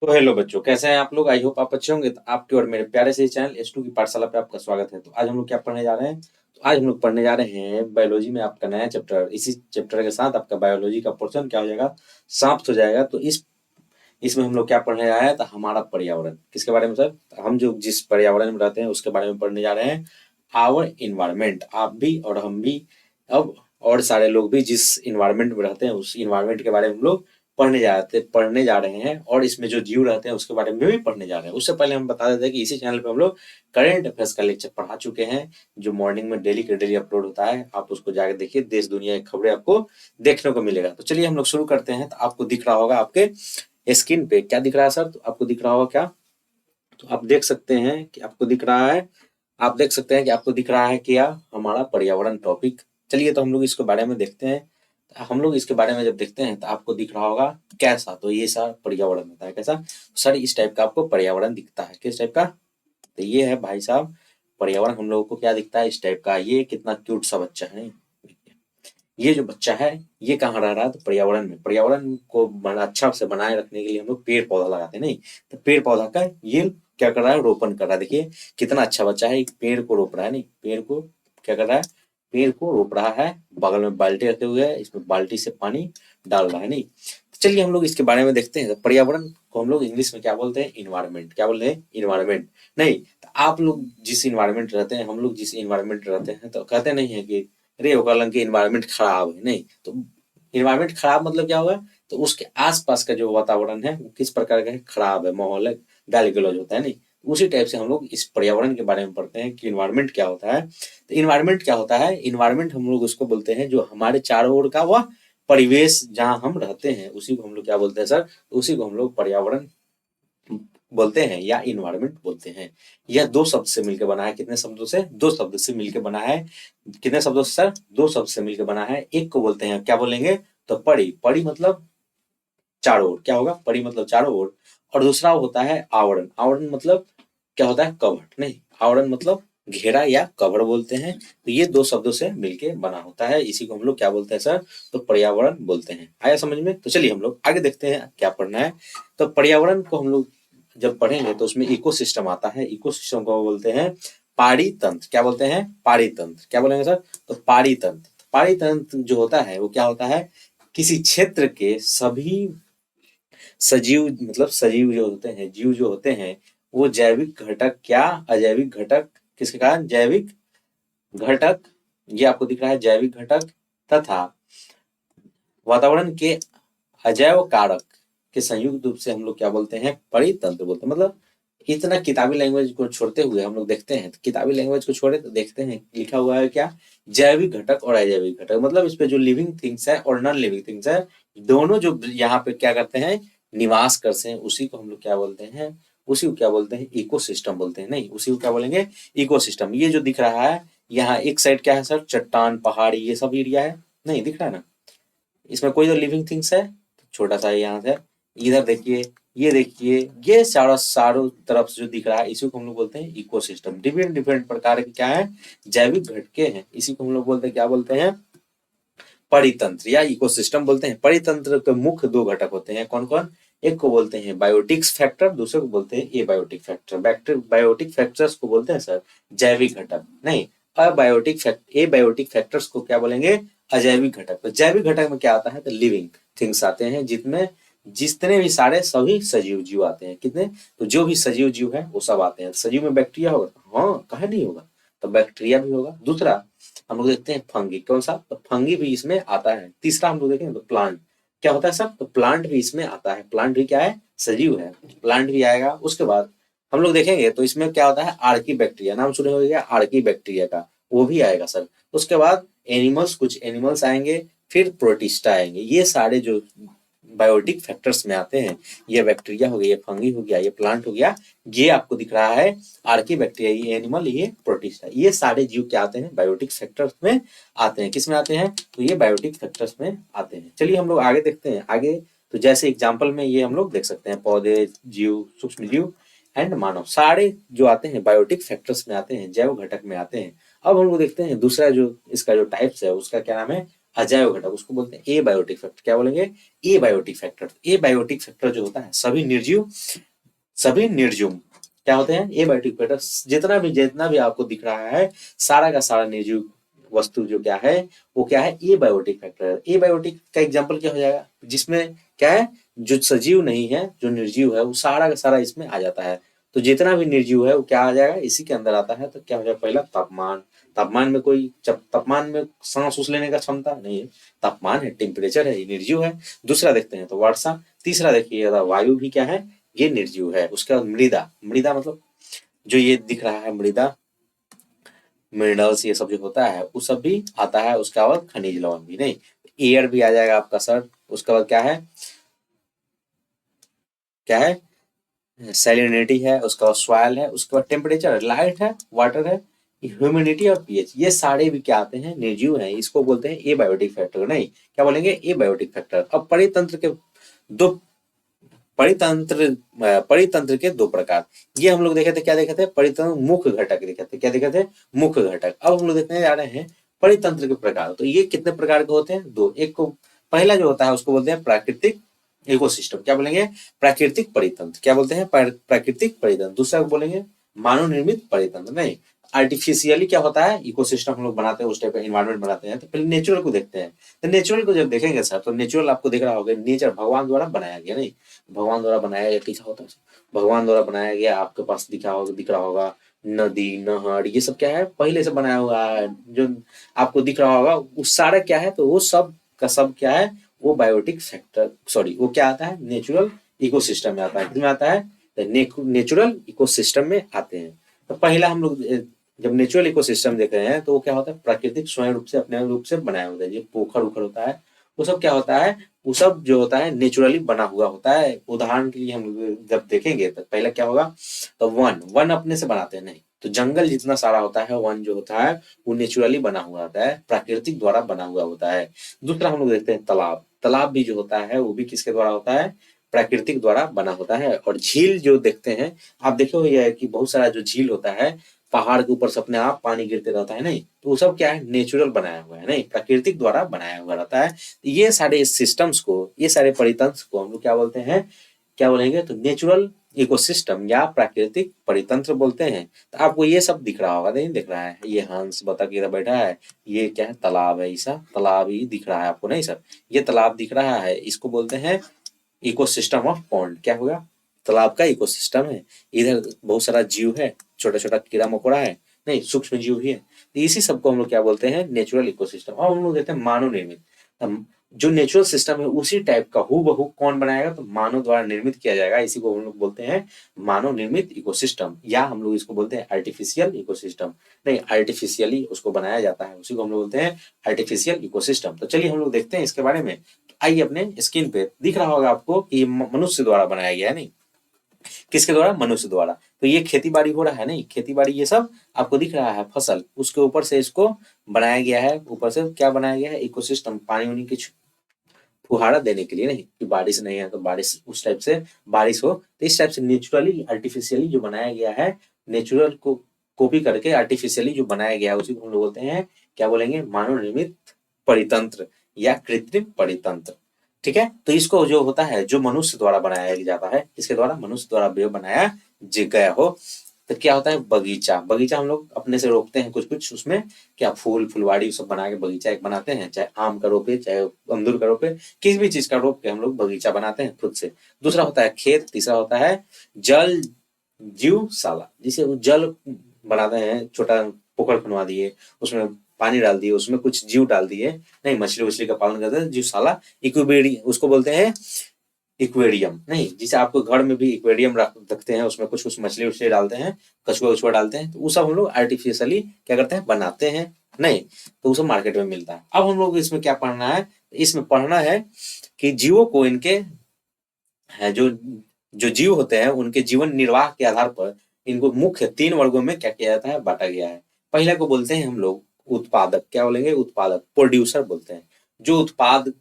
तो हेलो बच्चों, कैसे हैं आप लोग? आई होप आप अच्छे होंगे। तो आपके और मेरे प्यारे से चैनल एस टू की पाठशाला पे आपका स्वागत है। तो आज हम लोग क्या पढ़ने जा रहे हैं? तो आज हम लोग पढ़ने जा रहे हैं बायोलॉजी में आपका नया चैप्टर। इसी चैप्टर के साथ आपका बायोलॉजी का पोर्शन क्या हो जाएगा, समाप्त हो जाएगा। तो इस इसमें हम लोग क्या पढ़ने जा रहे हैं? तो हमारा पर्यावरण किसके बारे में सर? तो हम जो जिस पर्यावरण में रहते हैं उसके बारे में पढ़ने जा रहे हैं। आवर इन्वायरमेंट, आप भी और हम भी, अब और सारे लोग भी जिस इन्वायरमेंट में रहते हैं उस इन्वायरमेंट के बारे में हम लोग पढ़ने जा रहे हैं। और इसमें जो जीव रहते हैं उसके बारे में भी पढ़ने जा रहे हैं। उससे पहले हम बता देते हैं कि इसी चैनल पे हम लोग करेंट अफेयर्स का लेक्चर पढ़ा चुके हैं, जो मॉर्निंग में डेली के डेली अपलोड होता है। आप उसको जाकर देखिए, देश दुनिया की खबरें आपको देखने को मिलेगा। तो चलिए हम लोग शुरू करते हैं। तो आपको दिख रहा होगा, आपके स्क्रीन पे क्या दिख रहा है सर? तो आपको दिख रहा होगा क्या? तो आप देख सकते हैं कि आपको दिख रहा है, आप देख सकते हैं कि आपको दिख रहा है क्या? हमारा पर्यावरण टॉपिक। चलिए तो हम लोग इसके बारे में देखते हैं। तो हम लोग इसके बारे में जब देखते हैं तो आपको दिख रहा होगा कैसा? तो ये सर पर्यावरण होता है। कैसा सर? इस टाइप का आपको पर्यावरण दिखता है। किस टाइप का? तो ये है भाई साहब पर्यावरण। हम लोगों को क्या दिखता है? इस टाइप का। ये कितना क्यूट सा बच्चा है। ये जो बच्चा है ये कहाँ रह रहा है? तो पर्यावरण में। पर्यावरण को बड़ा अच्छा से बनाए रखने के लिए हम लोग पेड़ पौधा लगाते हैं, नहीं? तो पेड़ पौधा का ये क्या कर रहा है? रोपण कर रहा है। देखिए कितना अच्छा बच्चा है, एक पेड़ को रोप रहा है। नहीं, पेड़ को क्या कर रहा है? पेड़ को रोप रहा है। बगल में बाल्टी रखे हुए है, इसमें बाल्टी से पानी डाल रहा है। नहीं, तो चलिए हम लोग इसके बारे में देखते हैं। तो पर्यावरण को हम लोग इंग्लिश में क्या बोलते हैं? इन्वायरमेंट। क्या बोलते हैं? इन्वायरमेंट। नहीं, तो आप लोग जिस इन्वायरमेंट रहते हैं, हम लोग जिस इन्वायरमेंट रहते हैं, तो कहते नहीं है कि अरे ओकर लंग के इन्वायरमेंट खराब है। नहीं, तो इन्वायरमेंट खराब मतलब क्या होगा? तो उसके आसपास का जो वातावरण है वो किस प्रकार का है? खराब है, माहौल है, गाली गलौज होता है। नहीं, उसी टाइप से हम लोग इस पर्यावरण के बारे में पढ़ते हैं कि इन्वायरमेंट क्या होता है। तो इन्वायरमेंट क्या होता है? इन्वायरमेंट हम लोग उसको बोलते हैं जो हमारे चारों ओर का वह परिवेश जहाँ हम रहते हैं उसी को हम लोग क्या बोलते हैं सर? उसी को हम लोग पर्यावरण बोलते हैं या इन्वायरमेंट बोलते हैं। यह दो शब्द से मिलकर बना है। कितने शब्दों से? दो शब्द से मिलकर बना है। कितने शब्दों से सर? दो शब्द से मिलकर बना है। एक को बोलते हैं, क्या बोलेंगे? तो पड़ी। पड़ी मतलब चारों ओर। क्या होगा? पड़ी मतलब चारों ओर। और दूसरा होता है आवरण। आवरण मतलब क्या होता है? कवर। नहीं, आवरण मतलब घेरा या कवर बोलते हैं। तो ये दो शब्दों से मिलके बना होता है, इसी को हम लोग क्या बोलते हैं सर? तो पर्यावरण बोलते हैं। आया समझ में? तो चलिए हम लोग आगे देखते हैं क्या पढ़ना है। तो पर्यावरण को हम लोग जब पढ़ेंगे तो उसमें इकोसिस्टम आता है। इकोसिस्टम को बोलते हैं पाड़ी तंत्र। क्या बोलते हैं? पाड़ी तंत्र। क्या बोलेंगे सर? तो पाड़ी तंत्र। पाड़ी तंत्र जो होता है वो क्या होता है? किसी क्षेत्र के सभी सजीव, मतलब सजीव जो होते हैं, जीव जो होते हैं, वो जैविक घटक क्या अजैविक घटक, किसके कारण? जैविक घटक, ये आपको दिख रहा है जैविक घटक, तथा वातावरण के अजैव कारक के संयुक्त रूप से हम लोग क्या बोलते हैं? परितंत्र बोलते हैं। मतलब इतना किताबी लैंग्वेज को छोड़ते हुए हम लोग देखते हैं, तो किताबी लैंग्वेज को छोड़े तो देखते हैं लिखा हुआ है क्या? जैविक घटक और अजैविक घटक। मतलब इस पे जो लिविंग थिंग्स है और नॉन लिविंग थिंग्स है, दोनों जो यहाँ पे क्या करते हैं? निवास करते हैं, उसी को हम लोग क्या बोलते हैं? उसी को क्या बोलते हैं? इकोसिस्टम बोलते हैं। नहीं, उसी को क्या बोलेंगे? इकोसिस्टम। ये जो दिख रहा है यहाँ एक साइड क्या है सर? चट्टान, पहाड़ी, ये सब एरिया है। नहीं दिख रहा है ना? इसमें कोई तो लिविंग थिंग्स है, छोटा सा यहाँ से। इधर देखिए, ये देखिए, ये सारा चारों तरफ से जो दिख रहा है इसी को हम लोग बोलते हैं इकोसिस्टम। डिफरेंट डिफरेंट प्रकार के क्या है? जैविक घटके हैं, इसी को हम लोग बोलते हैं, क्या बोलते हैं? परितंत्र या इकोसिस्टम बोलते हैं। परितंत्र के मुख्य दो घटक होते हैं। कौन कौन? एक को बोलते हैं बायोटिक्स फैक्टर, दूसरे को बोलते हैं एबायोटिक फैक्टर। बायोटिक फैक्टर्स को बोलते हैं सर जैविक घटक। नहीं, एबायोटिक फैक्टर्स को क्या बोलेंगे? अजैविक घटक। तो जैविक घटक में क्या आता है? तो लिविंग थिंग्स आते हैं, जितने जितने भी सारे सभी सजीव जीव आते हैं। कितने? तो जो भी सजीव जीव है वो सब आते हैं। सजीव में बैक्टीरिया होगा? हाँ, कहे नहीं होगा? तो बैक्टीरिया भी होगा। दूसरा हम लोग देखते हैं फंगी। कौन सा? तो फंगी भी इसमें आता है। तीसरा हम लोग देखें तो प्लांट। क्या होता है सर? तो प्लांट भी इसमें आता है। प्लांट भी क्या है? सजीव है। प्लांट भी आएगा। उसके बाद हम लोग देखेंगे तो इसमें क्या होता है? आर्की बैक्टीरिया, नाम सुने होंगे आर्की बैक्टीरिया का, वो भी आएगा सर। उसके बाद एनिमल्स, कुछ एनिमल्स आएंगे, फिर प्रोटिस्टा आएंगे। ये सारे जो बायोटिक फैक्टर्स में आते हैं, ये बैक्टीरिया हो गया, ये फंगी हो गया, ये प्लांट हो गया, ये आपको दिख रहा है आर्की बैक्टीरिया, ये एनिमल, ये प्रोटिस्टा, ये सारे जीव क्या आते हैं? बायोटिक फैक्टर्स में आते हैं। किस में आते हैं? तो ये बायोटिक फैक्टर्स में आते हैं। चलिए हम लोग आगे देखते हैं। आगे तो जैसे एग्जाम्पल में ये हम लोग देख सकते हैं, पौधे, जीव, सूक्ष्म जीव एंड मानव, सारे जो आते हैं बायोटिक फैक्टर्स में आते हैं, जैव घटक में आते हैं। अब हम लोग देखते हैं दूसरा जो इसका जो टाइप्स है उसका क्या नाम है? अजैव घटक, उसको बोलते हैं एबायोटिक फैक्टर। क्या बोलेंगे? Abiotic factor. एबायोटिक फैक्टर जो होता है सभी निर्जीव क्या होते हैं? Abiotic factor. जितना भी आपको दिख रहा है सारा का सारा निर्जीव वस्तु जो क्या है वो क्या है? एबायोटिक फैक्टर है। एबायोटिक का एग्जांपल क्या हो जाएगा? जिसमें क्या है, जो सजीव नहीं है, जो निर्जीव है, वो सारा का सारा इसमें आ जाता है। तो जितना भी निर्जीव है वो क्या आ जाएगा? इसी के अंदर आता है। तो क्या हो जाएगा? पहला तापमान। तापमान में कोई तापमान में सांस उस लेने का क्षमता नहीं है, तापमान है, टेम्परेचर है, ये निर्जीव है। दूसरा देखते हैं तो वर्षा। तीसरा देखिएगा वायु भी क्या है? ये निर्जीव है। उसके बाद मृदा। मृदा मतलब जो ये दिख रहा है मृदा, मिनरल्स, ये सब जो होता है वो सब भी आता है। उसके बाद खनिज लवण भी। नहीं, एयर भी आ जाएगा आपका सर। उसके बाद क्या है? क्या है? सैलिनिटी है, उसके बाद सॉइल है, उसके बाद टेम्परेचर है, लाइट है, वाटर है, ह्यूमिडिटी और पीएच, ये सारे भी क्या आते हैं? निर्जीव हैं। इसको बोलते हैं एबायोटिक फैक्टर। नहीं, क्या बोलेंगे? Abiotic factor. अब दो परितंत्र के दो प्रकार, ये हम लोग देखे थे। क्या देखे थे? परितंत्र मुख्य घटक देखे थे। क्या देखे थे? मुख्य घटक। अब हम लोग देखने जा रहे हैं परितंत्र के प्रकार। तो ये कितने प्रकार के होते हैं? दो। एक को पहला जो होता है उसको बोलते हैं प्राकृतिक इकोसिस्टम। क्या बोलेंगे? प्राकृतिक परितंत्र। क्या बोलते हैं? प्राकृतिक परितंत्र। दूसरा को बोलेंगे मानव निर्मित परितंत्र। नहीं, आर्टिफिशियली क्या होता है? इकोसिस्टम हम लोग बनाते हैं, उस टाइप का एनवायरनमेंट बनाते हैं। तो पहले नेचुरल को देखते हैं। तो नेचुरल को जब देखेंगे सर, तो नेचुरल आपको दिख रहा होगा, नेचर भगवान द्वारा बनाया गया। नहीं, भगवान द्वारा बनाया गया कैसा होता है? भगवान द्वारा बनाया गया आपके पास दिख रहा होगा नदी, नहर, ये सब क्या है? पहले से बनाया हुआ है। जो आपको दिख रहा होगा वो सारा क्या है? तो वो सब का सब क्या है? वो बायोटिक फैक्टर, सॉरी, वो क्या आता है? नेचुरल इकोसिस्टम में आता है। किसमें आता है? नेचुरल इकोसिस्टम में आते हैं। तो पहला हम लोग जब नेचुरल इकोसिस्टम देख रहे हैं तो वो क्या होता है? प्राकृतिक स्वयं रूप से, अपने रूप से बनाया होता है। ये पोखर उखर होता है, वो सब क्या होता है? वो सब जो होता है नेचुरली बना हुआ होता है। उदाहरण के लिए हम जब देखेंगे तो पहला क्या होगा? तो वन अपने से बनाते हैं नहीं, तो जंगल जितना सारा होता है, वन जो होता है वो नेचुरली बना हुआ होता है, प्राकृतिक द्वारा बना हुआ होता है। दूसरा हम लोग देखते हैं तालाब। तालाब भी जो होता है वो भी किसके द्वारा होता है? प्राकृतिक द्वारा बना होता है। और झील जो देखते हैं आप, देखे हो ये कि बहुत सारा जो झील होता है पहाड़ के ऊपर से अपने आप पानी गिरते रहता है। नहीं, तो वो सब क्या है? नेचुरल बनाया हुआ है, नहीं, प्राकृतिक द्वारा बनाया हुआ रहता है। ये सारे सिस्टम्स को, ये सारे परितंत्र को हम लोग क्या बोलते हैं? क्या बोलेंगे? तो नेचुरल इकोसिस्टम या प्राकृतिक परितंत्र बोलते हैं। तो आपको ये सब दिख रहा होगा, नहीं दिख रहा है? ये हंस बतख इधर बैठा है, ये क्या है? तालाब है। ऐसा तालाब ही दिख रहा है आपको, नहीं सर? ये तालाब दिख रहा है, इसको बोलते हैं इकोसिस्टम ऑफ पॉन्ड। क्या होगा? तालाब का इकोसिस्टम है। इधर बहुत सारा जीव है, छोटा छोटा कीड़ा मकोड़ा है, नहीं, सूक्ष्म जीव भी है। तो इसी सबको हम लोग क्या बोलते हैं? Natural ecosystem. और हम लोग देखते हैं मानव निर्मित। जो नेचुरल सिस्टम है उसी टाइप का हूबहू कौन बनाएगा? तो मानव द्वारा निर्मित किया जाएगा। इसी को हम लोग बोलते हैं मानव निर्मित इकोसिस्टम, या हम लोग इसको बोलते हैं आर्टिफिशियल इकोसिस्टम। नहीं, आर्टिफिशियली उसको बनाया जाता है, उसी को हम लोग बोलते हैं आर्टिफिशियल इकोसिस्टम। तो चलिए हम लोग देखते हैं इसके बारे में। तो आइए, अपने स्क्रीन पे दिख रहा होगा आपको कि ये मनुष्य द्वारा बनाया गया है। नहीं, किसके द्वारा? मनुष्य द्वारा। तो ये खेती बाड़ी हो रहा है, नहीं, खेती बाड़ी ये सब आपको दिख रहा है फसल, उसके ऊपर से इसको बनाया गया है। ऊपर से क्या बनाया गया है? इकोसिस्टम, पानी उनी की फुहारा देने के लिए। नहीं कि बारिश नहीं है तो बारिश उस टाइप से बारिश हो, तो इस टाइप से नेचुरली आर्टिफिशियली जो बनाया गया है, नेचुरल को कॉपी करके आर्टिफिशियली जो बनाया गया है उसी को हम लोग बोलते हैं, क्या बोलेंगे? मानव निर्मित परितंत्र या कृत्रिम परितंत्र। ठीक है, तो इसको जो होता है, जो मनुष्य द्वारा बनाया जाता है, किसके द्वारा? मनुष्य द्वारा बनाया गया हो। तो क्या होता है? बगीचा। बगीचा हम लोग अपने से रोकते हैं कुछ कुछ, उसमें क्या फूल फुलवाड़ी सब बना के बगीचा एक बनाते हैं, चाहे आम का रोपे, चाहे अमरूद का रोपे, किसी भी चीज का रोप के हम लोग बगीचा बनाते हैं खुद से। दूसरा होता है खेत। तीसरा होता है जल जीवशाला, जिसे वो जल बनाते हैं, छोटा पोखर खनवा दिए, उसमें पानी डाल दिए, उसमें कुछ जीव डाल दिए, नहीं, मछली उछली का पालन करते हैं, जीवशाला। इक्वेरियम उसको बोलते हैं, इक्वेरियम। नहीं, जिसे आपको घर में भी इक्वेरियम रखते हैं, उसमें कुछ कुछ मछली उछली डालते हैं, कछुआ उछुआ डालते हैं, तो वो सब हम लोग आर्टिफिशियली क्या करते हैं? बनाते हैं। नहीं, तो वो सब मार्केट में मिलता है। अब हम लोग इसमें क्या पढ़ना है? इसमें पढ़ना है कि जीवों को इनके है जो जो जीव होते हैं उनके जीवन निर्वाह के आधार पर इनको मुख्य 3 वर्गों में क्या किया जाता है? बांटा गया है। पहला को बोलते हैं हम लोग उत्पादक। क्या बोलेंगे? उत्पादक, प्रोड्यूसर बोलते हैं। जो उत्पाद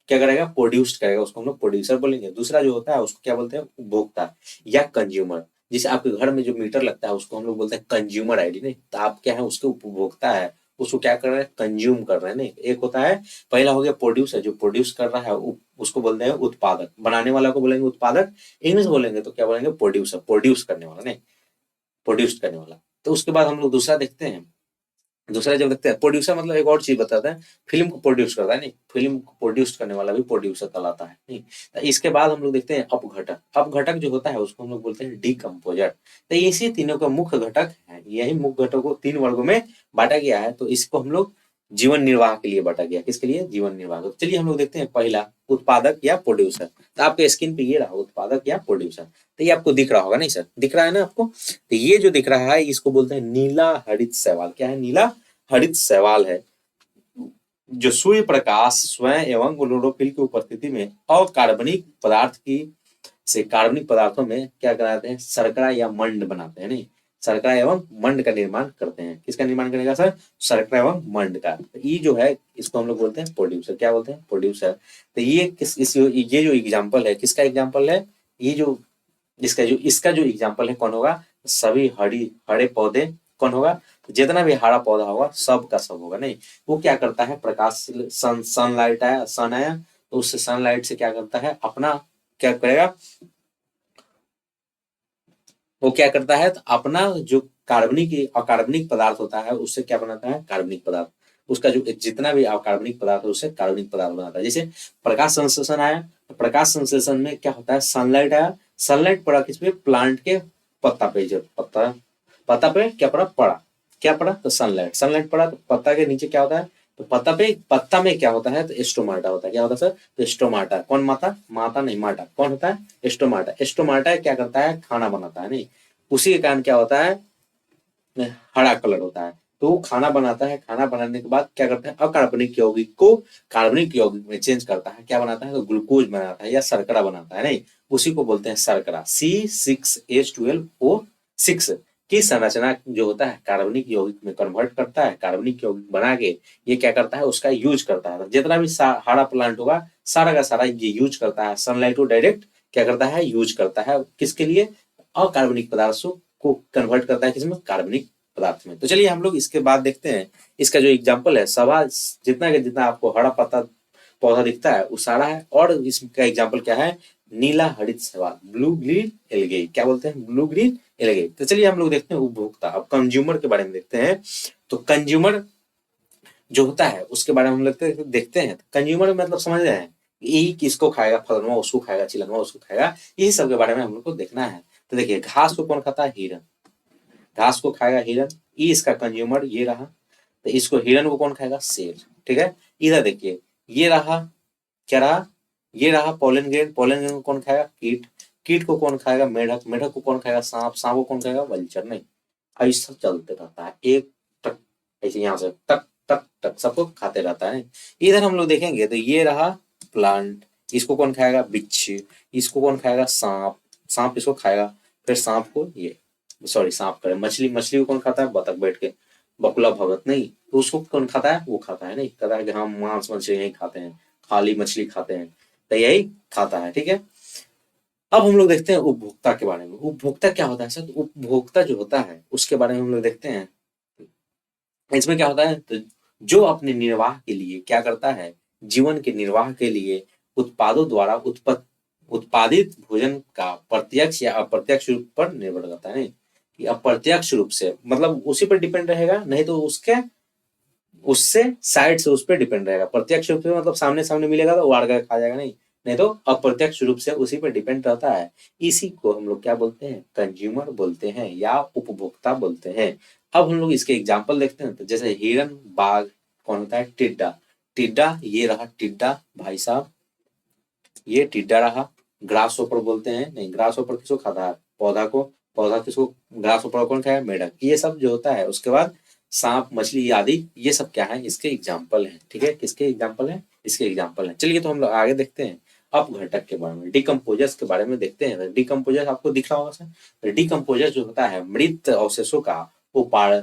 क्या करेगा? प्रोड्यूस करेगा, उसको हम लोग प्रोड्यूसर बोलेंगे। दूसरा जो होता है उसको क्या बोलते हैं? उपभोक्ता या कंज्यूमर। जैसे आपके घर में जो मीटर लगता है उसको हम लोग बोलते हैं कंज्यूमर आईडी। नहीं, तो आप क्या है? उसके उपभोक्ता है, उसको क्या कर रहे हैं, कंज्यूम कर रहे हैं। नहीं, एक होता है, पहला हो गया प्रोड्यूसर, जो प्रोड्यूस कर रहा है उसको बोलते हैं उत्पादक, बनाने वाला को बोलेंगे उत्पादक, इंग्लिश बोलेंगे तो क्या बोलेंगे, प्रोड्यूसर, प्रोड्यूस करने वाला, नहीं प्रोड्यूस करने वाला। तो उसके बाद हम लोग दूसरा देखते हैं, दूसरा जब देखते हैं प्रोड्यूसर मतलब एक और चीज बताते हैं, फिल्म को प्रोड्यूस करता है, नहीं फिल्म को प्रोड्यूस करने वाला भी प्रोड्यूसर कहलाता है। नहीं, तो इसके बाद हम लोग देखते हैं अपघटक। अपघटक जो होता है उसको हम लोग बोलते हैं डीकम्पोजर। तो इसी तीनों का मुख्य घटक है, यही मुख्य घटकों को तीन वर्गों में बांटा गया है। तो इसको हम लोग जीवन निर्वाह के लिए बांटा गया, किसके लिए, जीवन निर्वाह। तो चलिए हम लोग देखते हैं पहला, उत्पादक या प्रोड्यूसर। तो आपके स्क्रीन पे ये रहा उत्पादक या प्रोड्यूसर। तो ये आपको दिख रहा होगा, नहीं सर, दिख रहा है ना आपको। तो ये जो दिख रहा है इसको बोलते हैं नीला हरित शैवाल। क्या है, नीला हरित शैवाल है, जो सूर्य प्रकाश स्वयं एवं क्लोरोफिल की उपस्थिति में अकार्बनिक पदार्थ की से कार्बनिक पदार्थों में क्या कराते हैं, शर्करा या मंड बनाते हैं। नहीं, शर्करा एवं मंड का निर्माण करते हैं। किसका निर्माण करेगा सर, शर्करा एवं मंड का। तो ये जो है इसको हम लोग बोलते हैं प्रोड्यूसर। क्या बोलते हैं, प्रोड्यूसर। तो ये ये जो एग्जाम्पल है, किसका एग्जाम्पल है, ये जो इसका जो एग्जाम्पल है कौन होगा, सभी हरे पौधे कौन होगा, जितना भी हरा पौधा होगा सब का सब होगा। नहीं, वो क्या करता है, प्रकाश सनलाइट आया, सन आया तो उससे सनलाइट से क्या करता है, अपना क्या करेगा, वो क्या करता है, तो अपना जो कार्बनिक अकार्बनिक पदार्थ होता है उससे क्या बनाता है, कार्बनिक पदार्थ। उसका जो जितना भी अकार्बनिक पदार्थ है उससे कार्बनिक पदार्थ बनाता है। जैसे प्रकाश संश्लेषण आया, तो प्रकाश संश्लेषण में क्या होता है, सनलाइट आया, सनलाइट पड़ा किस पे, प्लांट के पत्ता पे, जो पत्ता पे क्या पड़ा, क्या पड़ा, तो सनलाइट, सनलाइट पड़ा तो पत्ता के नीचे क्या होता है, तो पत्ता में क्या होता है, तो स्टोमाटा होता है। क्या होता है सर, तो स्टोमाटा, कौन माता, माता नहीं माटा, कौन होता है, स्टोमाटा। स्टोमाटा क्या करता है, खाना बनाता है। नहीं, उसी के कारण क्या होता है, हरा कलर होता है। तो वो खाना बनाता है, खाना बनाने के बाद क्या करता है, अकार्बनिक यौगिक को कार्बनिक यौगिक में चेंज करता है। क्या बनाता है, तो ग्लूकोज बनाता है या शर्करा बनाता है। नहीं, उसी को बोलते हैं शर्करा। C6H12O6 की संरचना जो होता है कार्बनिक यौगिक में कन्वर्ट करता है, कार्बनिक यौगिक बना के ये क्या करता है, उसका यूज करता है। जितना भी हरा प्लांट होगा सारा का सारा ये यूज करता है, सनलाइट को डायरेक्ट क्या करता है, यूज करता है, किसके लिए, अकार्बनिक पदार्थों को कन्वर्ट करता है किसमें, कार्बनिक पदार्थ में। तो चलिए हम लोग इसके बाद देखते हैं, इसका जो एग्जाम्पल है, सवा जितना के जितना आपको हरा पत्ता पौधा दिखता है वो सारा है। और इसका एग्जाम्पल क्या है, नीला हरित शैवाल, ब्लू ग्रीन एल्गे। क्या बोलते हैं, ब्लू ग्रीन एल्गे। तो चलिए हम लोग देखते हैं उपभोक्ता। अब कंज्यूमर के बारे में देखते हैं। तो कंज्यूमर जो होता है उसके बारे में हम देखते हैं। कंज्यूमर मतलब समझ रहे हैं, यही किसको खाएगा, फलनवा उसको खाएगा, चिलनवा उसको खाएगा, यही सब के बारे में हम लोग को देखना है। तो देखिए घास को कौन खाता है, हिरन, घास को खाएगा हिरन, ये इसका कंज्यूमर ये रहा। तो इसको हिरन को कौन खाएगा, शेर। ठीक है, इधर देखिए ये रहा, क्या रहा, ये रहा पोलन ग्रेन, पोलन ग्रेन को कौन खाएगा, कीट, कीट को कौन खाएगा, मेढक, मेढक को कौन खाएगा, सांप, सांप को कौन खाएगा, वल्चर। नहीं, ऐसा चलते रहता है, एक टक ऐसे यहाँ से टक टक टक सबको खाते रहता है। इधर हम लोग देखेंगे तो ये रहा प्लांट, इसको कौन खाएगा, बिच्छू, इसको कौन खाएगा, सांप, सांप इसको खाएगा। फिर सांप को ये, सॉरी सांप करे, मछली, मछली को कौन खाता है, बतख बैठ के, बकुला भगत। नहीं, तो उसको कौन खाता है, वो खाता है, नहीं कहता है कि हम मांस मछली नहीं खाते हैं, खाली मछली खाते हैं, तो यही खाता है। ठीक है, अब हम लोग देखते हैं उपभोक्ता के बारे में। उपभोक्ता क्या होता है सर, तो उपभोक्ता जो होता है उसके बारे में हम लोग देखते हैं। इसमें क्या होता है, तो जो अपने निर्वाह के लिए क्या करता है, जीवन के निर्वाह के लिए उत्पादों द्वारा उत्पादित भोजन का प्रत्यक्ष या अप्रत्यक्ष रूप पर निर्भर करता है। नहीं कि अप्रत्यक्ष रूप से मतलब उसी पर डिपेंड रहेगा, नहीं तो उसके उससे साइड से उस पर डिपेंड रहेगा। प्रत्यक्ष रूप से मतलब सामने सामने मिलेगा तो वाड़ कर खा जाएगा, नहीं नहीं तो अप्रत्यक्ष रूप से उसी पर डिपेंड रहता है। इसी को हम लोग क्या बोलते हैं, कंज्यूमर बोलते हैं या उपभोक्ता बोलते हैं। अब हम लोग इसके एग्जाम्पल देखते हैं। तो जैसे हिरन, बाघ, कौन होता है, टिड्डा, टिड्डा ये रहा टिड्डा भाई साहब, ये टिड्डा रहा। ग्रास ओपर बोलते हैं, नहीं ग्रास ओपर किसको खाता है, पौधा को, पौधा किसको, ग्रास ओपर कौन खाया, मेढक। ये सब जो होता है, उसके बाद सांप, मछली आदि, ये सब क्या है, इसके एग्जाम्पल हैं। ठीक है, किसके एग्जाम्पल है, इसके एग्जाम्पल हैं। चलिए तो हम लोग आगे देखते हैं अपघटक के बारे में, डिकम्पोजर्स के बारे में देखते हैं। डिकम्पोजर आपको दिख रहा होगा सर, डिकम्पोजर जो होता है मृत अवशेषों का उपाड़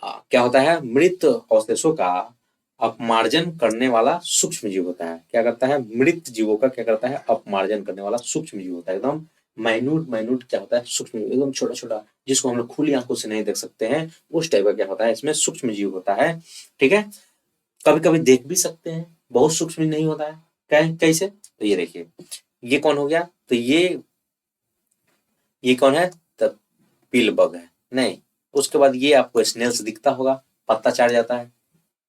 क्या होता है, मृत अवशेषों का अपमार्जन करने वाला सूक्ष्म जीव होता है। क्या करता है, मृत जीवों का क्या करता है, अपमार्जन करने वाला सूक्ष्म जीव होता है। एकदम माइन्यूट माइन्यूट क्या होता है, सूक्ष्म एकदम छोटा छोटा, जिसको हम लोग खुली आंखों से नहीं देख सकते हैं, उस टाइप का क्या होता है इसमें सूक्ष्म जीव होता है। ठीक है, कभी कभी देख भी सकते हैं, बहुत सूक्ष्म नहीं होता है। कैसे, तो ये देखिए, ये कौन हो गया, तो ये कौन है, तब पील बग है नहीं। उसके बाद ये आपको स्नेल्स दिखता होगा, पत्ता चाट जाता है,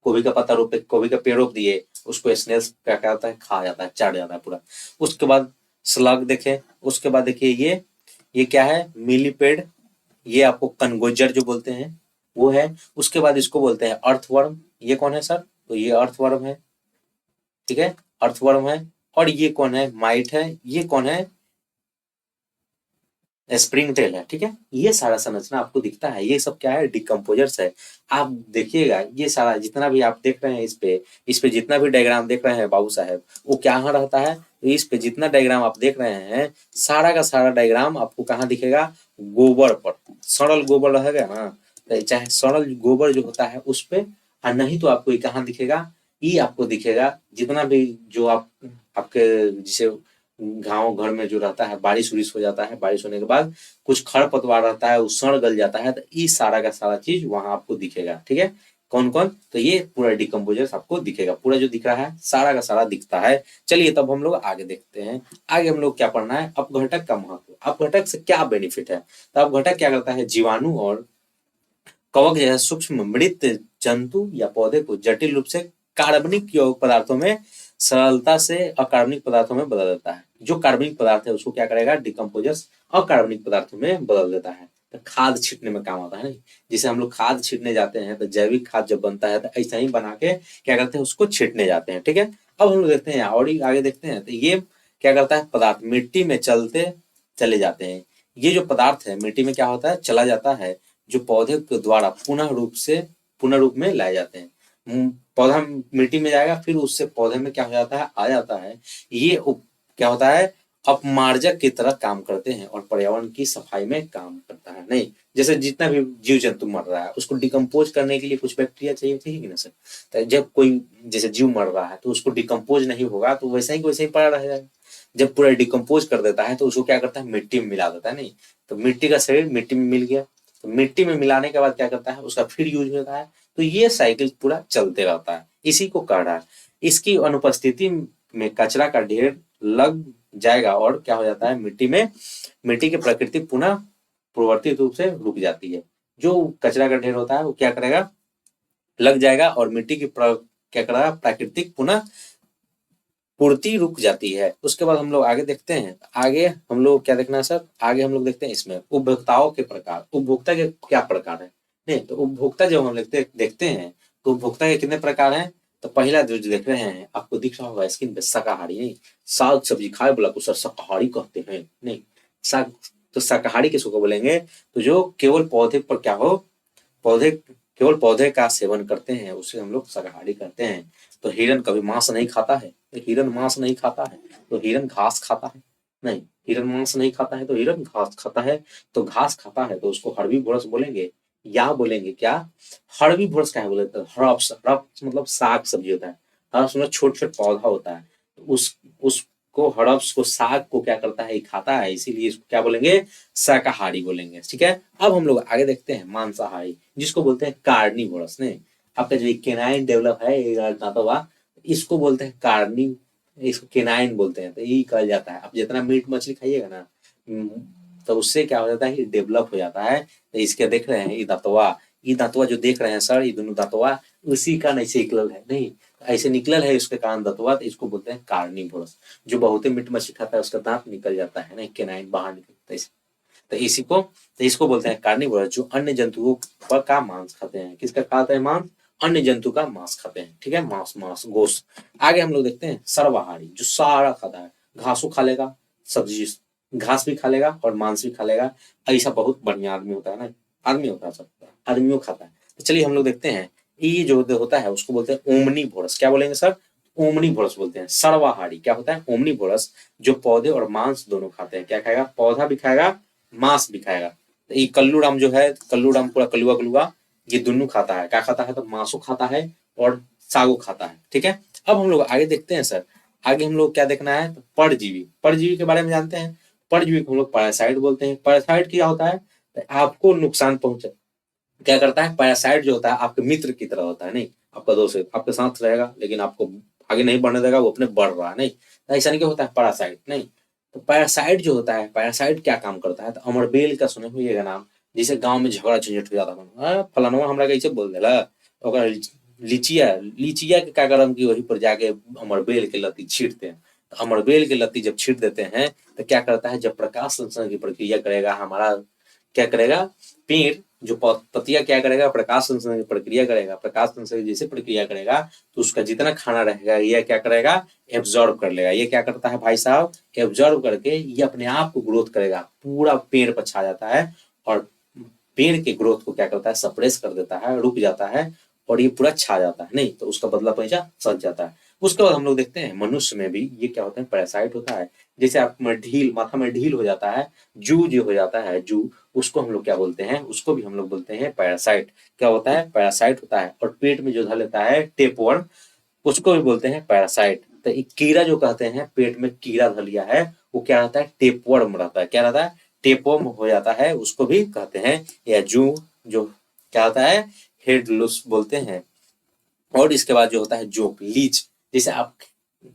गोभी का पत्ता रोप, गोभी का पेड़ रोप दिए, उसको स्नेल्स क्या करता है, खा जाता है, चाट जाता है पूरा। उसके बाद स्लग देखे, उसके बाद देखिए ये क्या है, मिलीपेड, ये आपको कनगोजर जो बोलते हैं वो है। उसके बाद इसको बोलते हैं अर्थवर्म, ये कौन है सर, तो ये अर्थवर्म है। ठीक है, अर्थवर्म है। और ये कौन है, माइट है। ये कौन है, स्प्रिंग टेल है। ठीक है, ये सारा संरचना आपको दिखता है, ये सब क्या है, डिकम्पोजर्स है। आप देखिएगा ये सारा जितना भी आप देख रहे हैं, इस पे जितना भी डायग्राम देख रहे हैं बाबू साहब, वो कहाँ रहता है, तो इस पे जितना डायग्राम आप देख रहे हैं, सारा का सारा डायग्राम आपको कहाँ दिखेगा, गोबर पर, सड़ल गोबर रहेगा ना, तो चाहे सड़ल गोबर जो होता है उस पे, और नहीं तो आपको ये कहाँ दिखेगा, ये आपको दिखेगा जितना भी जो आपके जिसे गाँव घर में जो रहता है, बारिश उरिश हो जाता है, बारिश होने के बाद कुछ खर पतवार रहता है, वो सड़ गल जाता है, तो ये सारा का सारा चीज वहां आपको दिखेगा। ठीक है, कौन कौन, तो ये पूरा डिकम्पोजर आपको दिखेगा, पूरा जो दिख रहा है सारा का सारा दिखता है। चलिए तब हम लोग आगे देखते हैं, आगे हम लोग क्या पढ़ना है, अपघटक का महत्व, अपघटक से क्या बेनिफिट है। तो अपघटक क्या करता है, जीवाणु और कवक जैसे सूक्ष्म मृत जंतु या पौधे को जटिल रूप से कार्बनिक यौगिक पदार्थों में सरलता से अकार्बनिक पदार्थों में बदल देता है। जो कार्बनिक पदार्थ है उसको क्या करेगा, डिकम्पोजर्स अकार्बनिक पदार्थों में बदल देता है। तो खाद छींटने में काम आता है नहीं, जैसे हम लोग खाद छींटने जाते हैं तो जैविक खाद जब बनता है तो ऐसा ही बना के क्या करते हैं, उसको छींटने जाते हैं। ठीक है, अब हम लोग देखते हैं और आगे देखते हैं, तो ये क्या करता है, पदार्थ मिट्टी में चलते चले जाते हैं। ये जो पदार्थ है मिट्टी में क्या होता है, चला जाता है, जो पौधे के द्वारा पुनः रूप में लाए जाते हैं। पौधा मिट्टी में जाएगा, फिर उससे पौधे में क्या हो जाता है, आ जाता है। ये क्या होता है, अपमार्जक की तरह काम करते हैं और पर्यावरण की सफाई में काम करता है। नहीं, जैसे जितना भी जीव जंतु मर रहा है उसको डिकम्पोज करने के लिए कुछ बैक्टीरिया चाहिए, ठीक है ना सर। तो जब कोई जैसे जीव मर रहा है तो उसको डिकम्पोज नहीं होगा तो वैसे ही पड़ा रहेगा। जब पूरा डिकम्पोज कर देता है तो उसको क्या करता है, मिट्टी में मिला देता है। नहीं, तो मिट्टी का शरीर मिट्टी में मिल गया, तो मिट्टी में मिलाने के बाद क्या करता है, उसका फिर यूज होता है। तो ये साइकिल पूरा चलते रहता है, इसी को कह रहा है। इसकी अनुपस्थिति में कचरा का ढेर लग जाएगा और क्या हो जाता है, मिट्टी की प्रकृति पुनः प्रवर्तित रूप से रुक जाती है। जो कचरा का ढेर होता है वो क्या करेगा, लग जाएगा और मिट्टी की क्या करेगा, प्राकृतिक पुनः पूर्ति रुक जाती है। उसके बाद हम लोग आगे देखते हैं, आगे हम लोग क्या देखना है सर, आगे हम लोग देखते हैं इसमें उपभोक्ताओं के प्रकार, उपभोक्ता के क्या प्रकार है। नहीं, तो उपभोक्ता जब हम देखते हैं तो उपभोक्ता के कितने प्रकार हैं। तो पहला जो देख रहे हैं आपको दिख रहा होगा स्क्रीन पे, शाकाहारी। नहीं, साग सब्जी खाए वाला को सर शाकाहारी कहते हैं। नहीं, साग, तो शाकाहारी किसको बोलेंगे, तो जो केवल पौधे पर क्या हो, पौधे केवल पौधे का सेवन करते हैं उसे हम लोग शाकाहारी कहते हैं। तो हिरन कभी मांस नहीं खाता है, तो हिरन मांस नहीं खाता है, तो हिरन घास खाता है। नहीं, हिरन मांस नहीं खाता है तो हिरन घास खाता है। तो घास खाता है तो उसको हर्बीवोरस बोलेंगे, या बोलेंगे क्या, हर्बीवोरस क्या है बोले, तो हर्ब्स, हर्ब्स मतलब साग सब्जी होता है, हर्ब्स मतलब छोट छोट पौधा होता है। तो उसको हर्ब्स को, साग को क्या करता है, खाता है, इसीलिए इसको क्या बोलेंगे, शाकाहारी बोलेंगे। ठीक है, अब हम लोग आगे देखते हैं मांसाहारी, जिसको बोलते हैं कार्निवोरस। ने आपका जो केनाइन डेवलप है दांतों, इसको बोलते हैं कार्नी, इसको केनाइन बोलते हैं। तो यही कहा जाता है, आप जितना मीट मछली खाइएगा ना, तो उससे क्या हो जाता है, डेवलप हो जाता है। तो इसके देख रहे हैं ये दांतवा जो देख रहे हैं सर, ये दोनों दांतवा उसी का ऐसे निकलल है। नहीं, ऐसे निकलल है उसके कारण दांतवा, तो इसको बोलते हैं कार्निवोरस। जो बहुत ही मीट मछली खाता है उसका दांत निकल जाता है ना, केनाइन बाहर निकलता है। तो इसको बोलते हैं कार्निवोरस, जो अन्य जंतुओं का मांस खाते हैं। किसका खाते हैं मांस, अन्य जंतु का मांस खाते हैं। ठीक है, मांस गोश्त। आगे हम लोग देखते हैं सर्वाहारी, जो सारा खाता है, घासों खा लेगा, सब्जी घास भी खा लेगा और मांस भी खा लेगा। ऐसा बहुत बढ़िया आदमी होता है ना, आदमी होता है सब, आदमियों खाता है। तो चलिए हम लोग देखते हैं, ये जो होता है उसको बोलते हैं ओमनीवोरस। क्या बोलेंगे सर, ओमनीवोरस बोलते हैं। सर्वाहारी क्या होता है, ओमनीवोरस, जो पौधे और मांस दोनों खाते हैं। क्या खाएगा, पौधा भी खाएगा, मांस भी खाएगा। तो ये कल्लूराम जो है, कल्लूराम पूरा कलुआ कलुआ, ये दोनों खाता है। क्या खाता है, तो मांसो खाता है और सागो खाता है। ठीक है, अब हम लोग आगे देखते हैं सर, आगे हम लोग क्या देखना है, तो परजीवी, परजीवी के बारे में जानते हैं। परजीवी को हम लोग पैरासाइट बोलते हैं। पैरासाइट क्या होता है? तो आपको नुकसान पहुंचा, क्या करता है? पैरासाइट जो होता है आपके मित्र की तरह होता है, नहीं आपका दोस्त है, आपके साथ रहेगा लेकिन आपको आगे नहीं बढ़ने देगा, वो अपने बढ़ रहा है, नहीं तो ऐसा नहीं क्या होता है पैरासाइट, नहीं। तो पैरासाइट जो होता है, पैरासाइट क्या काम करता है? तो अमरबेल का सुने हुए नाम, जैसे गांव में झगड़ा झंझट हो जाता है, फलानवा हमरा कैसे बोल देला, ओकरा लीचिया लीचिया के क्या करम की वही पर जाके अमरबेल के लत्ती छींटते हैं। तो अमरबेल के लत्ती जब छींट देते हैं तो क्या करता है? जब प्रकाश संश्लेषण की प्रक्रिया करेगा हमारा, क्या करेगा? पेड़ जो पतिया क्या करेगा? प्रकाश संश्लेषण की प्रक्रिया करेगा। प्रकाश संश्लेषण जैसे प्रक्रिया करेगा तो उसका जितना खाना रहेगा यह क्या करेगा? एब्जॉर्ब कर लेगा। ये क्या करता है भाई साहब? एब्जॉर्ब करके ये अपने आप को ग्रोथ करेगा, पूरा पेड़ पर छा जाता है और पेड़ के ग्रोथ को क्या करता है? सप्रेस कर देता है, रुक जाता है और ये पूरा छा जाता है, नहीं तो उसका बदला पैसा सज जाता है। उसके बाद हम लोग देखते हैं मनुष्य में भी ये क्या होता है? पैरासाइट होता है। जैसे आप में ढील, माथा में ढील हो जाता है, जू जो हो जाता है, जू, उसको हम लोग क्या बोलते हैं? उसको भी हम लोग बोलते हैं पैरासाइट। क्या होता है? पैरासाइट होता है। और पेट में जो धर लेता है टेपवर्म, उसको भी बोलते हैं पैरासाइट। तो एक कीड़ा जो कहते हैं, पेट में कीड़ा धर लिया है, वो क्या रहता है? टेपवर्म रहता है। क्या रहता है? टेपवर्म हो जाता है, उसको भी कहते हैं, या जू जो क्या होता है? हेड लूस बोलते हैं। और इसके बाद जो होता है जोंक, लीच, जैसे आप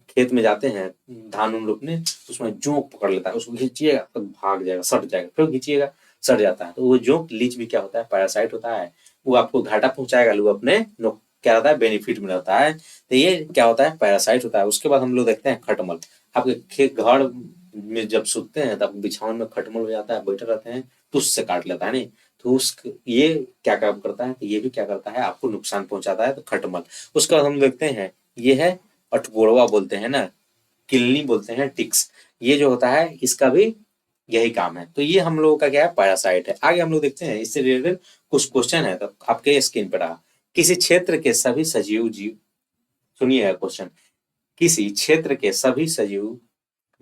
खेत में जाते हैं धान उन रोपने, उसमें जोंक पकड़ लेता है, उसको खींचिएगा तो भाग जाएगा, सट जाएगा, फिर खींचिएगा सट जाता है। तो वो जोंक, लीच भी क्या होता है? पैरासाइट होता है। वो आपको घाटा पहुंचाएगा, लोग अपने क्या रहता है? बेनिफिट में रहता है। तो ये क्या होता है? पैरासाइट होता है। उसके बाद हम लोग देखते हैं खटमल। आपके खेत घर में जब सोते हैं तब बिछावन में खटमल हो जाता है, बैठे रहते हैं तो उससे काट लेता है, नहीं तो उस ये क्या काम करता है? ये भी क्या करता है? आपको नुकसान पहुंचाता है, तो खटमल। उसके बाद हम देखते हैं ये है अठगोड़वा बोलते हैं ना, किलनी बोलते हैं, टिक्स, ये जो होता है इसका भी यही काम है। तो ये हम लोगों का क्या है? पैरासाइट है। आगे हम लोग देखते हैं इससे रिलेटेड कुछ क्वेश्चन है, तो आपके स्क्रीन पर रहा। किसी क्षेत्र के सभी सजीव जीव, सुनिए क्वेश्चन, किसी क्षेत्र के सभी सजीव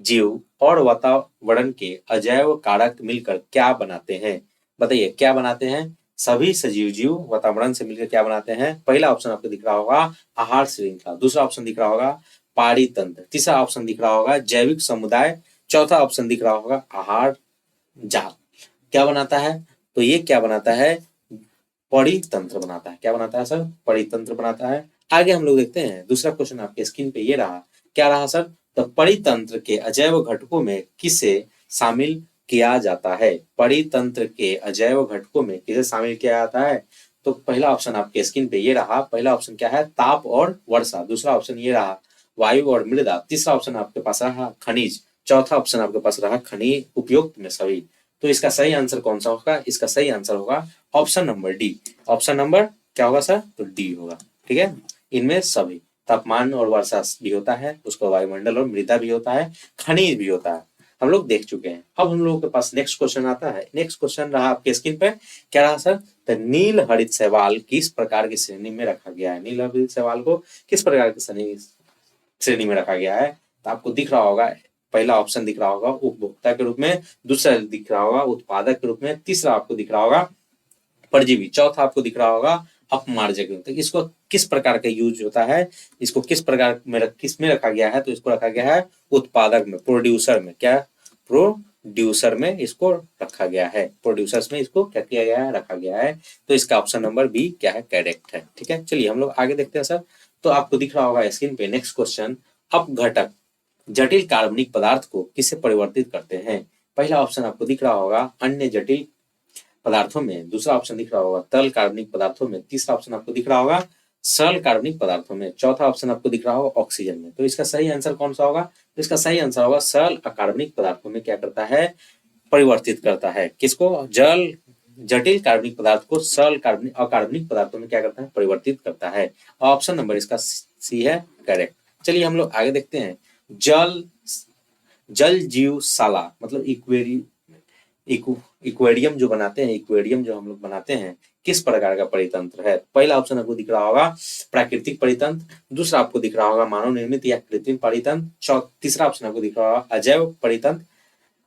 जीव और वातावरण के अजैव कारक मिलकर क्या बनाते हैं? बताइए क्या बनाते हैं? सभी सजीव जीव वातावरण से मिलकर क्या बनाते हैं? पहला ऑप्शन आपको दिख रहा होगा आहार श्रृंखला, दूसरा ऑप्शन दिख रहा होगा पारितंत्र, तीसरा ऑप्शन दिख रहा होगा जैविक समुदाय, चौथा ऑप्शन दिख रहा होगा आहार जाल। क्या बनाता है? तो ये क्या बनाता है? परितंत्र बनाता है। क्या बनाता है सर? परितंत्र बनाता है। आगे हम लोग देखते हैं दूसरा क्वेश्चन आपके स्क्रीन पे ये रहा, क्या रहा सर? तो परितंत्र के अजैव घटकों में किसे शामिल किया जाता है? परितंत्र के अजैव घटकों में किसे शामिल किया जाता है? तो पहला ऑप्शन आपके स्क्रीन पे ये रहा। पहला ऑप्शन क्या है? ताप और वर्षा। दूसरा ऑप्शन ये रहा वायु और मृदा। तीसरा ऑप्शन आपके पास रहा खनिज। चौथा ऑप्शन आपके पास रहा खनिज उपयुक्त में सभी। तो इसका सही आंसर कौन सा होगा? इसका सही आंसर होगा option number D. Option number क्या होगा सर? तो डी होगा। ठीक है, इनमें सभी, तापमान और वर्षा भी होता है, उसका वायुमंडल और मृदा भी होता है, खनिज भी होता है, हम लोग देख चुके हैं। अब हम लोगों के पास नेक्स्ट क्वेश्चन आता है। नेक्स्ट क्वेश्चन रहा आपके स्क्रीन पे, क्या रहा सर? तो नील हरित शैवाल किस प्रकार की श्रेणी में रखा गया है? नील हरित शैवाल को किस प्रकार की श्रेणी में रखा गया है? तो आपको दिख रहा होगा, पहला ऑप्शन दिख रहा होगा उपभोक्ता के रूप में, दूसरा दिख रहा होगा उत्पादक के रूप में, तीसरा आपको दिख रहा होगा परजीवी, चौथा आपको दिख रहा होगा अपमार्जक। तो इसको किस प्रकार का यूज होता है? इसको किस प्रकार में किस में रखा गया है? तो इसको रखा गया है उत्पादक में, प्रोड्यूसर में। क्या? प्रोड्यूसर में इसको रखा गया है, प्रोड्यूसर्स में इसको क्या किया गया है? रखा गया है। तो इसका ऑप्शन नंबर बी क्या है? करेक्ट है। ठीक है, चलिए हम लोग आगे देखते हैं सर। तो आपको दिख रहा होगा स्क्रीन पे नेक्स्ट क्वेश्चन, अपघटक जटिल कार्बनिक पदार्थ को किससे परिवर्तित करते हैं? पहला ऑप्शन आपको दिख रहा होगा अन्य जटिल पदार्थों में, दूसरा ऑप्शन दिख रहा होगा तरल कार्बनिक पदार्थों में, तीसरा ऑप्शन आपको दिख रहा होगा सरल कार्बनिक पदार्थों में, चौथा ऑप्शन आपको दिख रहा होगा ऑक्सीजन में। तो इसका सही आंसर कौन सा होगा? तो इसका सही आंसर होगा सरल अकार्बनिक पदार्थों में क्या करता है? परिवर्तित करता है। किसको? जल जटिल कार्बनिक पदार्थ को सरल कार्बनिक अकार्बनिक पदार्थों में क्या करता है? परिवर्तित करता है। ऑप्शन नंबर इसका सी है करेक्ट। चलिए हम लोग आगे देखते हैं। जल जल जीवशाला मतलब इक्वेरियम जो बनाते हैं, इक्वेरियम जो हम लोग बनाते हैं, किस प्रकार का परितंत्र है? पहला ऑप्शन आपको दिख रहा होगा प्राकृतिक परितंत्र, दूसरा आपको दिख रहा होगा मानव निर्मित या कृत्रिम परितंत्र, तीसरा ऑप्शन आपको दिख रहा होगा अजैव परितंत्र,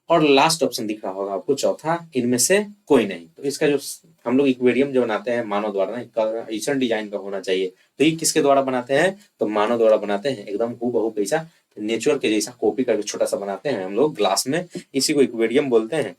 और लास्ट ऑप्शन दिख रहा होगा आपको चौथा, इनमें से कोई नहीं। तो इसका जो हम लोग इक्वेरियम जो बनाते हैं मानव द्वारा ना, ऐसा डिजाइन का होना चाहिए। तो ये किसके द्वारा बनाते हैं? तो मानव द्वारा बनाते हैं, एकदम हूबहू कैसा नेचर के जैसा कॉपी करके छोटा सा बनाते हैं हम लोग ग्लास में, इसी को एक्वेरियम बोलते हैं।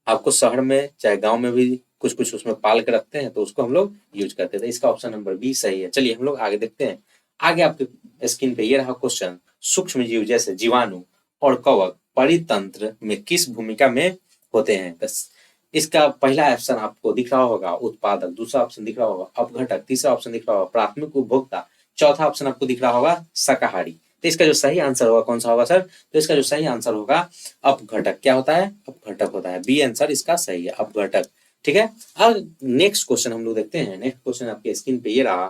आपको शहर में चाहे गांव में भी कुछ कुछ उसमें पाल के रखते हैं, तो उसको हम लोग यूज करते थे। इसका ऑप्शन नंबर बी सही है। चलिए हम लोग आगे देखते हैं। आगे आपके स्क्रीन पे ये रहा क्वेश्चन, सूक्ष्म जीव जैसे जीवाणु और कवक परितंत्र में किस भूमिका में होते हैं? बस इसका पहला ऑप्शन आपको दिख रहा होगा उत्पादक, दूसरा ऑप्शन दिख रहा होगा अपघटक, तीसरा ऑप्शन दिख रहा होगा प्राथमिक उपभोक्ता, चौथा ऑप्शन आपको दिख रहा होगा शाकाहारी। तो इसका जो सही आंसर होगा कौन सा होगा सर? तो इसका जो सही आंसर होगा अपघटक। क्या होता है? अपघटक होता है। बी आंसर इसका सही है, अपघटक। ठीक है। अब नेक्स्ट क्वेश्चन हम लोग देखते हैं। नेक्स्ट क्वेश्चन आपके स्क्रीन पे ये रहा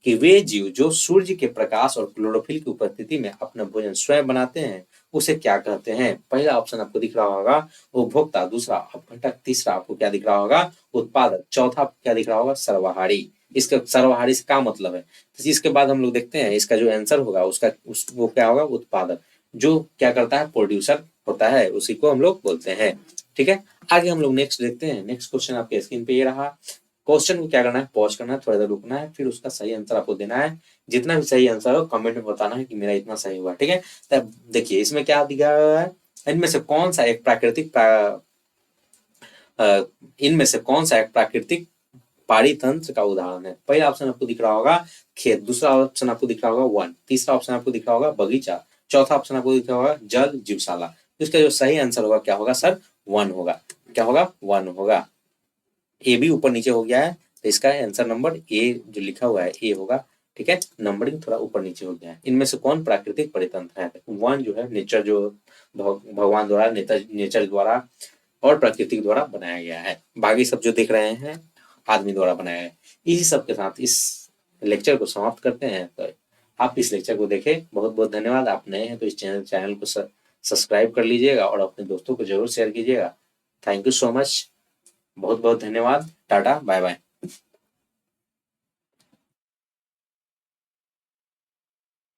कि वे जीव जो सूर्य के प्रकाश और क्लोरोफिल की उपस्थिति में अपना भोजन स्वयं बनाते हैं उसे क्या कहते हैं? पहला ऑप्शन आपको दिख रहा होगा उपभोक्ता, दूसरा अपघटक, तीसरा आपको क्या दिख रहा होगा उत्पादक, चौथा आपको क्या दिख रहा होगा सर्वाहारी। इसका सर्वाहारी से क्या मतलब है? तो इसके बाद हम लोग देखते हैं इसका जो आंसर होगा उसका वो क्या होगा उत्पादक। जो क्या करता है प्रोड्यूसर होता है उसी को हम लोग बोलते हैं। ठीक है। आगे हम लोग नेक्स्ट देखते हैं। नेक्स्ट क्वेश्चन आपके स्क्रीन पे ये रहा। क्वेश्चन को क्या करना है, पॉज करना है, थोड़ा देर रुकना है, फिर उसका सही आंसर आपको देना है। जितना भी सही आंसर हो कमेंट में बताना है कि मेरा इतना सही हुआ। ठीक है। तब देखिए इसमें क्या दिया हुआ है, इनमें से कौन सा एक प्राकृतिक पारितंत्र का उदाहरण है? पहला ऑप्शन आपको दिख रहा होगा खेत, दूसरा ऑप्शन आपको दिख रहा होगा वन, तीसरा ऑप्शन आपको दिख रहा होगा बगीचा, चौथा ऑप्शन आपको दिख रहा होगा जल जीवशाला। तो इसका जो सही आंसर होगा क्या होगा सर? वन होगा। क्या होगा? वन होगा। ए भी ऊपर नीचे हो गया है, तो इसका आंसर नंबर ए जो लिखा हुआ है ए होगा। ठीक है। नंबरिंग थोड़ा ऊपर नीचे हो गया है। इनमें से कौन प्राकृतिक परितंत्र है? वन जो है नेचर, जो भगवान द्वारा नेचर द्वारा और प्रकृति द्वारा बनाया गया है। बाकी सब जो देख रहे हैं आदमी द्वारा बनाया है। इसी सब के साथ इस लेक्चर को समाप्त करते हैं। तो आप इस लेक्चर को देखें। बहुत बहुत धन्यवाद। आप नए हैं तो इस चैनल को सब्सक्राइब कर लीजिएगा और अपने दोस्तों को जरूर शेयर कीजिएगा। Thank you so much. बहुत बहुत धन्यवाद। Tata bye bye.